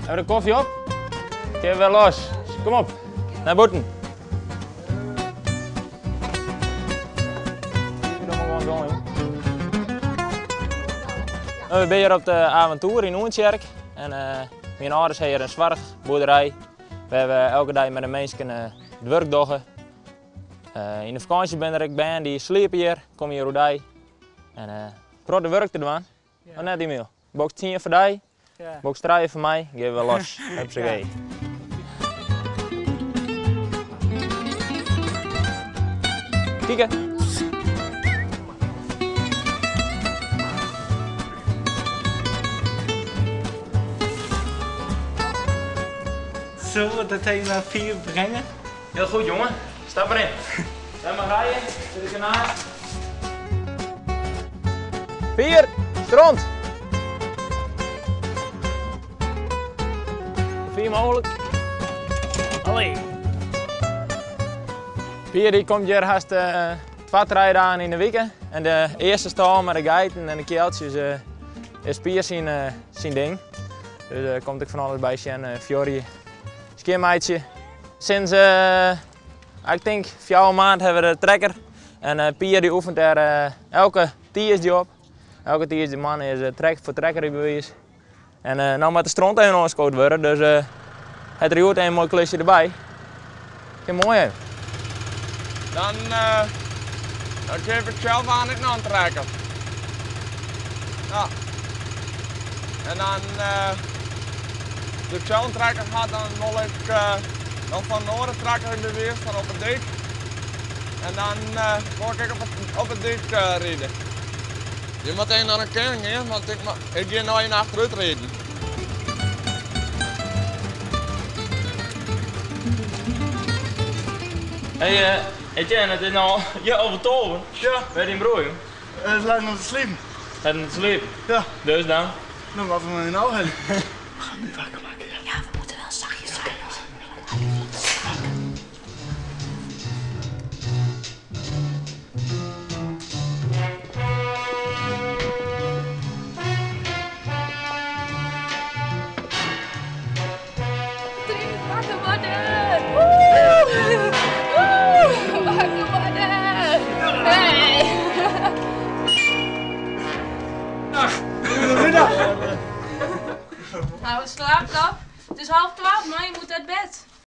Hebben we de koffie op? Geef wel los. Kom op, naar buiten. We zijn hier op de avontuur in Oensjerk. En mijn ouders hebben hier een zwargboerderij. We hebben elke dag met de mensen het werk doen. In de vakantie ben ik bij die sliepen hier, kom hier uit. En probeer de werk te doen. Ja. Net Emiel. Box 10 voor jou, ja. Box 3 voor mij, geef wel los. Heb ze ja. Kijk. Zullen we dat even naar 4 brengen? Heel goed jongen, stap erin. Laat maar rijden, zit ik ernaast. 4, stront. 4 mogelijk. Allee. 4 die komt hier haast 2 rijden aan in de weken. En de eerste stal met de geiten en de keeltjes is Pier zijn ding. Dus daar komt ik van alles bij zijn. Fiori, skiermeidje. Sinds ik denk 4 maanden hebben we de trekker. En Pier die oefent er elke tiersjob. Elke tiersde man is voor trekker bewezen. En nou moet de stront even aangescoot worden, dus het rioert een mooi klusje erbij. Kijk mooi hè. Dan geef ik zelf aan het aantrekken. Ja. En dan de zelf trekker gaat, dan wil ik nog van Noorden trekken in de weer van op het dik. En dan word ik op het dik rijden. Je moet even naar een kering gaan, want ik ga nou in achteruit rijden. Hey Etienne, het is nou je overtoven. Ja. Bij die broer. Het lijkt nog te slim. Gaat het slepen? Ja. Dus dan? Nou, wat we nou hebben. We gaan nu wakker maken. Ja, we moeten wel zachtjes zijn. Wakker worden! Woe! Woe! Wakker worden! Hey! Goedemiddag! Nou, slaap dan. Het is 11:30, maar je moet uit bed.